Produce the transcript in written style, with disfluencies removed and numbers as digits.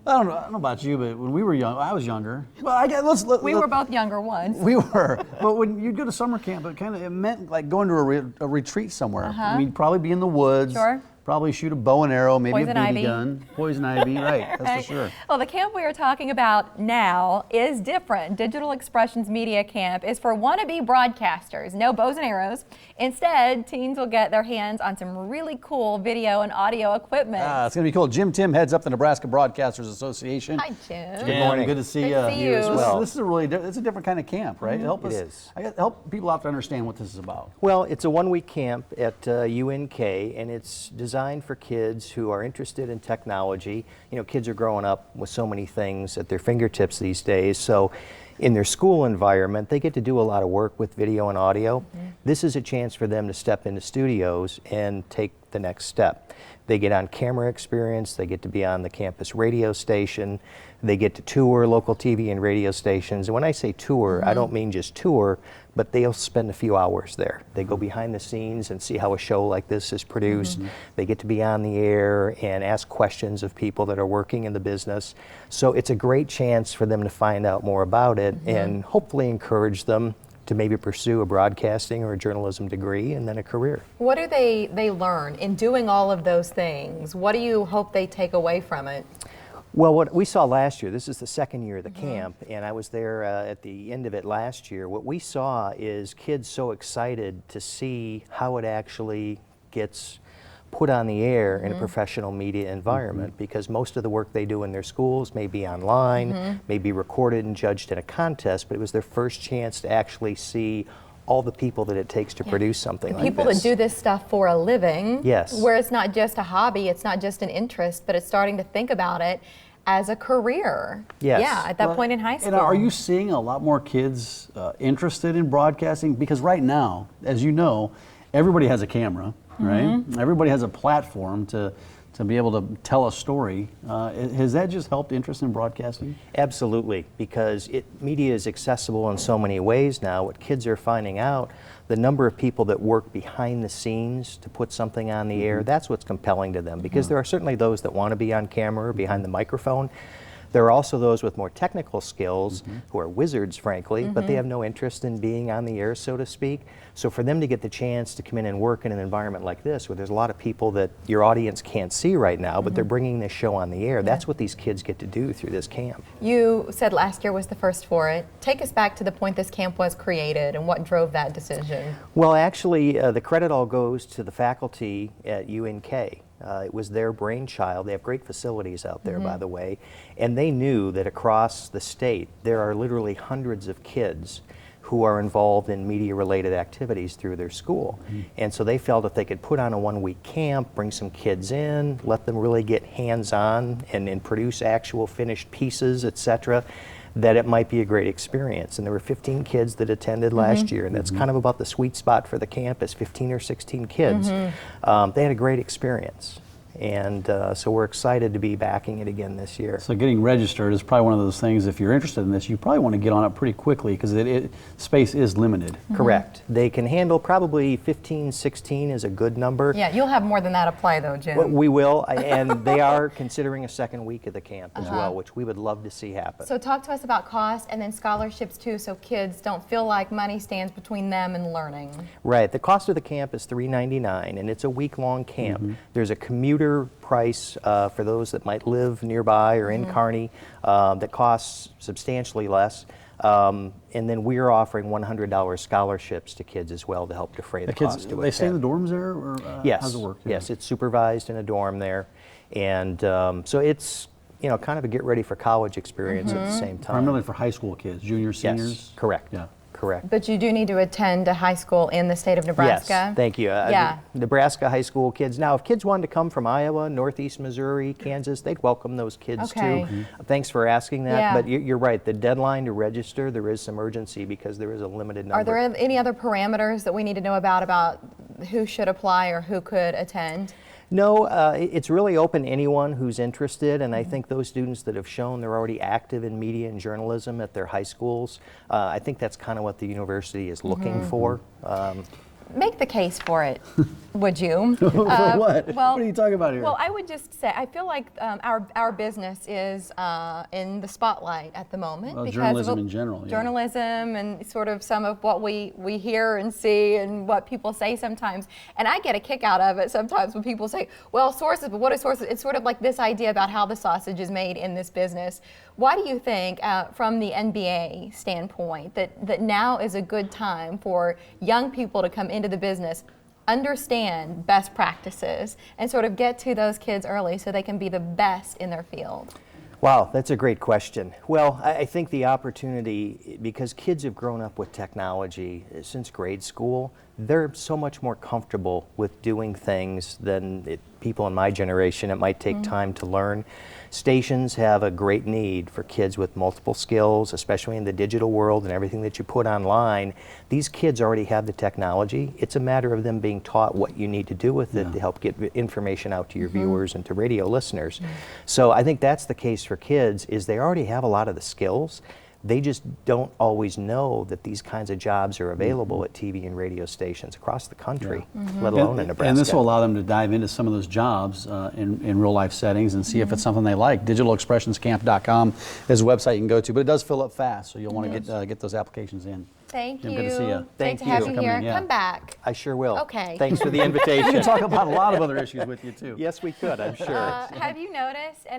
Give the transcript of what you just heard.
I don't know about you, but when we were young, I was younger. Well, we were both younger once. We were, but when you'd go to summer camp, it meant like going to a retreat somewhere. I mean, probably be in the woods. Sure. Probably shoot a bow and arrow, maybe Poison a BB ivy. gun. Poison ivy, right, that's Right. for sure. Well, the camp we are talking about now is different. Digital Expressions Media Camp is for wannabe broadcasters. No bows and arrows. Instead, teens will get their hands on some really cool video and audio equipment. It's going to be cool. Jim Tim heads up the Nebraska Broadcasters Association. Hi, Jim. Good morning. Good to see you. Good to see you. As well. This is a really, it's a different kind of camp, right? It is. Help people out to understand what this is about. Well, it's a one-week camp at UNK, and it's designed for kids who are interested in technology. You know, kids are growing up with so many things at their fingertips these days, so in their school environment, they get to do a lot of work with video and audio. This is a chance for them to step into studios and take the next step. They get on camera experience, they get to be on the campus radio station, they get to tour local TV and radio stations. And when I say tour, I don't mean just tour, but they'll spend a few hours there. They go behind the scenes and see how a show like this is produced. They get to be on the air and ask questions of people that are working in the business. So it's a great chance for them to find out more about it and hopefully encourage them to maybe pursue a broadcasting or a journalism degree and then a career. What do they learn in doing all of those things? What do you hope they take away from it? Well, what we saw last year, this is the second year of the camp, and I was there at the end of it last year. What we saw is kids so excited to see how it actually gets put on the air in a professional media environment, because most of the work they do in their schools may be online, may be recorded and judged in a contest, but it was their first chance to actually see all the people that it takes to produce something like this. People that do this stuff for a living, Yes. where it's not just a hobby, it's not just an interest, but it's starting to think about it as a career. Yes. Yeah, at that point in high school. And are you seeing a lot more kids interested in broadcasting? Because right now, as you know, everybody has a camera, right? Everybody has a platform to be able to tell a story. Has that just helped interest in broadcasting? Absolutely, because media is accessible in so many ways now. What kids are finding out, the number of people that work behind the scenes to put something on the air, that's what's compelling to them, because there are certainly those that want to be on camera or behind the microphone. There are also those with more technical skills who are wizards, frankly, but they have no interest in being on the air, so to speak. So for them to get the chance to come in and work in an environment like this, where there's a lot of people that your audience can't see right now, but they're bringing this show on the air, that's what these kids get to do through this camp. You said last year was the first for it. Take us back to the point this camp was created and what drove that decision. Well, actually, the credit all goes to the faculty at UNK. It was their brainchild. They have great facilities out there, by the way, and they knew that across the state there are literally hundreds of kids who are involved in media-related activities through their school. And so they felt if they could put on a one-week camp, bring some kids in, let them really get hands-on and produce actual finished pieces, etc., that it might be a great experience. And there were 15 kids that attended last year, and that's kind of about the sweet spot for the camp, is 15 or 16 kids. They had a great experience. And so we're excited to be backing it again this year. So getting registered is probably one of those things, if you're interested in this, you probably want to get on it pretty quickly, because space is limited. Correct. They can handle probably 15, 16 is a good number. Yeah, you'll have more than that apply though, Jim. Well, we will, and they are considering a second week of the camp as well, which we would love to see happen. So talk to us about cost and then scholarships too, so kids don't feel like money stands between them and learning. Right. The cost of the camp is $3.99, and it's a week-long camp. There's a commuter price for those that might live nearby or in Kearney that costs substantially less. And then we're offering $100 scholarships to kids as well to help defray the cost to They stay in attend. the dorms there, or Yes. how's it work? Yes, it's supervised in a dorm there. And so it's, kind of a get ready for college experience at the same time. Primarily for high school kids, juniors, seniors? Yes, correct. Yeah. Correct. But you do need to attend a high school in the state of Nebraska. Yes, thank you. Yeah. Nebraska high school kids. Now, if kids wanted to come from Iowa, Northeast Missouri, Kansas, they'd welcome those kids Okay. too. Thanks for asking that. Yeah. But you're right. The deadline to register, there is some urgency because there is a limited number. Are there any other parameters that we need to know about who should apply or who could attend? No, it's really open to anyone who's interested, and I think those students that have shown they're already active in media and journalism at their high schools, I think that's kind of what the university is looking for. make the case for it, would you? For what? Well, What are you talking about here? Well, I would just say I feel like our business is in the spotlight at the moment Well, because journalism of in general, yeah. journalism and sort of some of what we hear and see and what people say sometimes. And I get a kick out of it sometimes when people say, "Well, sources," but what are sources? It's sort of like this idea about how the sausage is made in this business. Why do you think, from the NBA standpoint, that now is a good time for young people to come into the business, understand best practices, and sort of get to those kids early so they can be the best in their field? Wow, that's a great question. Well, I think the opportunity, because kids have grown up with technology since grade school, they're so much more comfortable with doing things than people in my generation. It might take time to learn. Stations have a great need for kids with multiple skills, especially in the digital world and everything that you put online. These kids already have the technology. It's a matter of them being taught what you need to do with it to help get information out to your viewers and to radio listeners. So I think that's the case for kids, is they already have a lot of the skills. They just don't always know that these kinds of jobs are available at TV and radio stations across the country, let alone in Nebraska. And this will allow them to dive into some of those jobs in real life settings and see if it's something they like. DigitalExpressionsCamp.com is a website you can go to, but it does fill up fast, so you'll want to get those applications in. Thank Jim, you. good to see you. Great Thank to you have for you coming here. in, yeah. Come back. I sure will. Okay. Thanks for the We invitation. can talk about a lot of other issues with you too. Yes, we could, I'm sure. Have you noticed any